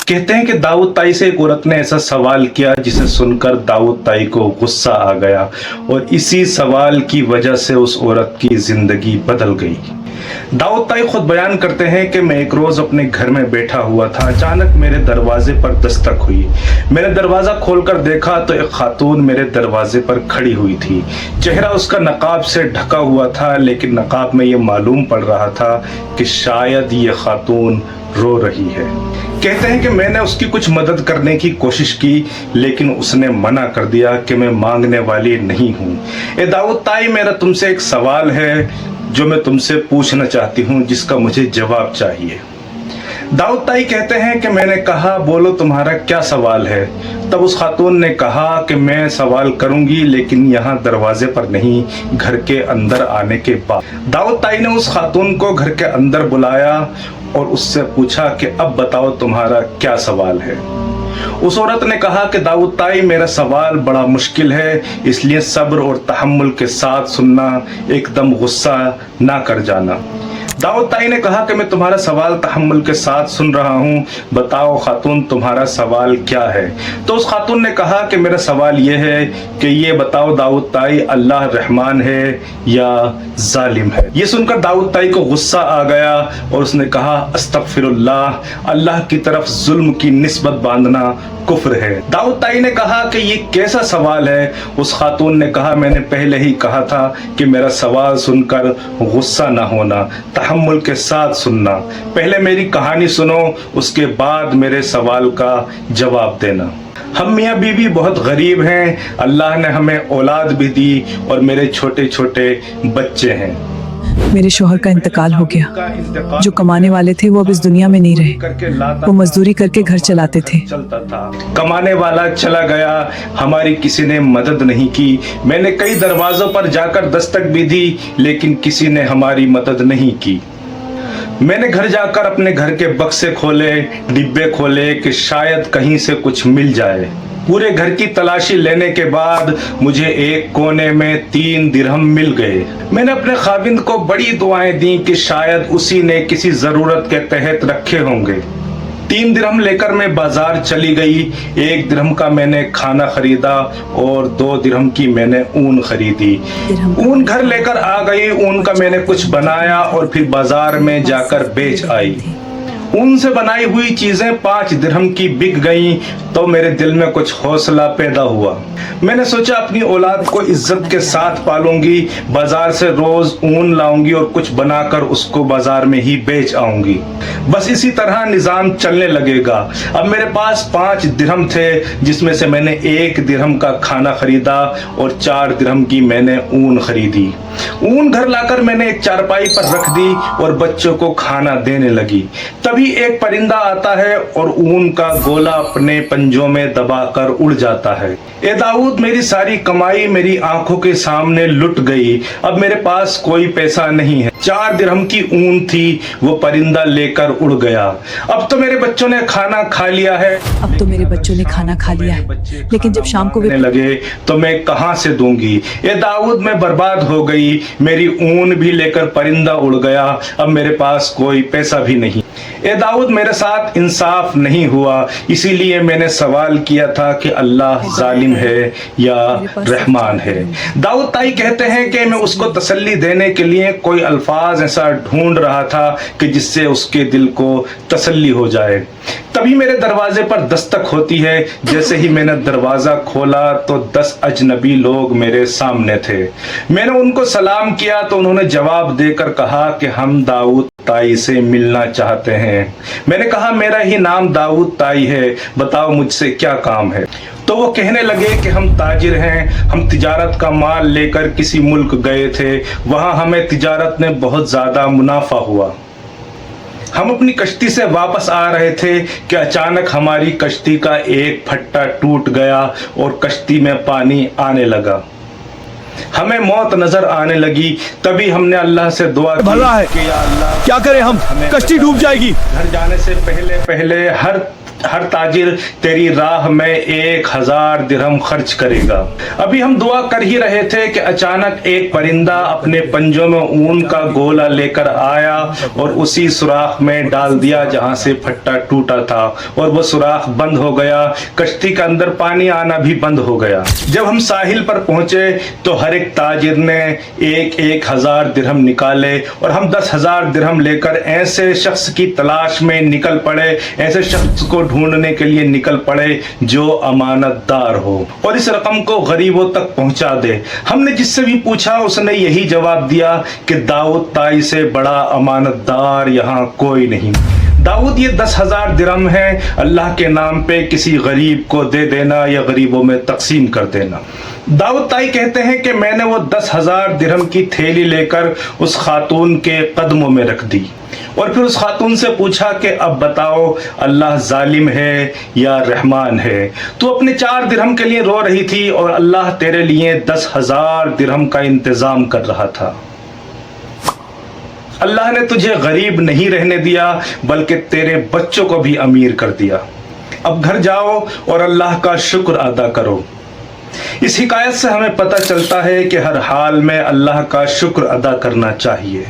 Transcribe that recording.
कहते हैं कि दाऊद ताई से एक औरत ने ऐसा सवाल किया जिसे सुनकर दाऊद ताई को गुस्सा आ गया और इसी सवाल की वजह से उस औरत की जिंदगी बदल गई। दाऊद ताई खुद बयान करते हैं कि मैं एक रोज अपने घर में बैठा हुआ था, अचानक मेरे दरवाजे पर दस्तक हुई। मैंने दरवाजा खोलकर देखा तो एक खातून मेरे दरवाजे पर खड़ी हुई थी। चेहरा उसका नकाब से ढका हुआ था, लेकिन नकाब में ये मालूम पड़ रहा था कि शायद ये खातून रो रही है। कहते हैं कि मैंने उसकी कुछ मदद करने की कोशिश की, लेकिन उसने मना कर दिया कि मैं मांगने वाली नहीं हूँ। ए दाऊद ताई, मेरा तुमसे एक सवाल है जो मैं तुमसे पूछना चाहती हूँ, जिसका मुझे जवाब चाहिए। दाऊद ताई कहते हैं कि मैंने कहा, बोलो तुम्हारा क्या सवाल है। तब उस खातून ने कहा कि मैं सवाल करूंगी, लेकिन यहाँ दरवाजे पर नहीं, घर के अंदर आने के बाद। दाऊद ताई ने उस खातून को घर के अंदर बुलाया और उससे पूछा कि अब बताओ तुम्हारा क्या सवाल है। उस औरत ने कहा कि दाऊद ताई, मेरा सवाल बड़ा मुश्किल है, इसलिए सब्र और तहम्मुल के साथ सुनना, एकदम गुस्सा ना कर जाना। दाऊद ताई ने कहा कि मैं तुम्हारा सवाल तहम्मुल के साथ सुन रहा हूँ, बताओ खातून तुम्हारा सवाल क्या है। तो उस खातून ने कहा कि मेरा सवाल ये है कि ये बताओ दाऊद ताई, अल्लाह रहमान है या जालिम है। ये सुनकर दाऊद ताई को गुस्सा आ गया और उसने कहा, अस्तगफिरुल्लाह, अल्लाह की तरफ जुल्म की निस्बत बांधना कुफ्र है। दाऊद ताई ने कहा कि ये कैसा सवाल है। उस खातून ने कहा, मैंने पहले ही कहा था कि मेरा सवाल सुनकर गुस्सा ना होना, तहम्मुल के साथ सुनना। पहले मेरी कहानी सुनो, उसके बाद मेरे सवाल का जवाब देना। हम मियाँ बीवी बहुत गरीब हैं, अल्लाह ने हमें औलाद भी दी और मेरे छोटे छोटे बच्चे हैं। मेरे शौहर का इंतकाल हो गया। जो कमाने वाले थे वो अब इस दुनिया में नहीं रहे। वो मजदूरी करके घर चलाते थे। चलता था, कमाने वाला चला गया, हमारी किसी ने मदद नहीं की। मैंने कई दरवाजों पर जाकर दस्तक भी दी, लेकिन किसी ने हमारी मदद नहीं की। मैंने घर जाकर अपने घर के बक्से खोले, डिब्बे खोले कि शायद कहीं से कुछ मिल जाए। पूरे घर की तलाशी लेने के बाद मुझे एक कोने में 3 दिरहम मिल गए। मैंने अपने खाविंद को बड़ी दुआएं दी कि शायद उसी ने किसी जरूरत के तहत रखे होंगे। 3 दिरहम लेकर मैं बाजार चली गई। 1 दिरहम का मैंने खाना खरीदा और 2 दिरहम की मैंने ऊन खरीदी। ऊन घर लेकर आ गई, ऊन का मैंने कुछ बनाया और फिर बाजार में जाकर बेच आई। ऊन से बनाई हुई चीजें 5 दिरहम की बिक गईं, तो मेरे दिल में कुछ हौसला पैदा हुआ। मैंने सोचा अपनी औलाद को इज्जत के साथ पालूंगी, बाजार से रोज ऊन लाऊंगी और कुछ बनाकर उसको बाजार में ही बेच आऊंगी। बस इसी तरह निजाम चलने लगेगा। अब मेरे पास 5 दिरहम थे, जिसमें से मैंने 1 दिरहम का खाना खरीदा और 4 दिरहम की मैंने ऊन खरीदी। ऊन घर लाकर मैंने एक चारपाई पर रख दी और बच्चों को खाना देने लगी। तभी एक परिंदा आता है और ऊन का गोला अपने पंजों में दबाकर उड़ जाता है। ए दाऊद, मेरी सारी कमाई मेरी आंखों के सामने लुट गई। अब मेरे पास कोई पैसा नहीं है। 4 दिरहम की ऊन थी, वो परिंदा लेकर उड़ गया। अब तो मेरे बच्चों ने खाना खा लिया है। लेकिन जब शाम को लगे तो मैं कहां से दूंगी। ए दाऊद, मैं बर्बाद हो गई। मेरी ऊन भी लेकर परिंदा उड़ गया। अब मेरे पास कोई पैसा भी नहीं। ए दाऊद, मेरे साथ इंसाफ नहीं हुआ, इसीलिए मैंने सवाल किया था कि अल्लाह जालिम है या रहमान है। दाऊद ताई कहते हैं कि मैं उसको तसल्ली देने के लिए कोई अल्फाज ऐसा ढूंढ रहा था कि जिससे उसके दिल को तसल्ली हो जाए। तभी मेरे दरवाजे पर दस्तक होती है। जैसे ही मैंने दरवाजा खोला तो 10 अजनबी लोग मेरे सामने थे। मैंने उनको सलाम किया तो उन्होंने जवाब देकर कहा कि हम दाऊद ताई से मिलना चाहते हैं। मैंने कहा, मेरा ही नाम दाऊद ताई है, बताओ मुझसे क्या काम है। तो वो कहने लगे कि हम ताजिर हैं, हम तिजारत का माल लेकर किसी मुल्क गए थे, वहां हमें तिजारत में बहुत ज्यादा मुनाफा हुआ। हम अपनी कश्ती से वापस आ रहे थे कि अचानक हमारी कश्ती का एक फट्टा टूट गया और कश्ती में पानी आने लगा। हमें मौत नजर आने लगी। तभी हमने अल्लाह से दुआ की कि या अल्लाह, क्या करें हम, कश्ती डूब जाएगी। घर जाने से पहले हर ہر تاجر تیری راہ میں 1000 درہم خرچ کرے گا۔ ابھی ہم دعا کر ہی رہے تھے کہ اچانک ایک پرندہ اپنے پنجوں میں اون کا گولا لے کر آیا اور اسی سوراخ میں ڈال دیا جہاں سے پھٹا ٹوٹا تھا، اور وہ سوراخ بند ہو گیا، کشتی کے اندر پانی آنا بھی بند ہو گیا۔ جب ہم ساحل پر پہنچے تو ہر ایک تاجر نے 1000 درہم نکالے، اور ہم 10,000 درہم لے کر ایسے شخص کی تلاش میں نکل پڑے، ایسے شخص کو ڈھونڈنے کے لیے نکل پڑے جو امانت دار ہو اور اس رقم کو غریبوں تک پہنچا دے۔ ہم نے جس سے بھی پوچھا اس نے یہی جواب دیا کہ داؤد طائی سے بڑا امانت دار یہاں کوئی نہیں۔ داؤد، یہ 10,000 درہم ہے، اللہ کے نام پہ کسی غریب کو دے دینا یا غریبوں میں تقسیم کر دینا۔ داؤد طائی کہتے ہیں کہ میں نے وہ 10,000 درہم کی تھیلی لے کر اس خاتون کے قدموں میں رکھ دی، اور پھر اس خاتون سے پوچھا کہ اب بتاؤ اللہ ظالم ہے یا رحمان ہے؟ تو اپنے 4 درہم کے لیے رو رہی تھی اور اللہ تیرے لیے 10,000 درہم کا انتظام کر رہا تھا۔ اللہ نے تجھے غریب نہیں رہنے دیا بلکہ تیرے بچوں کو بھی امیر کر دیا۔ اب گھر جاؤ اور اللہ کا شکر ادا کرو۔ اس حکایت سے ہمیں پتہ چلتا ہے کہ ہر حال میں اللہ کا شکر ادا کرنا چاہیے۔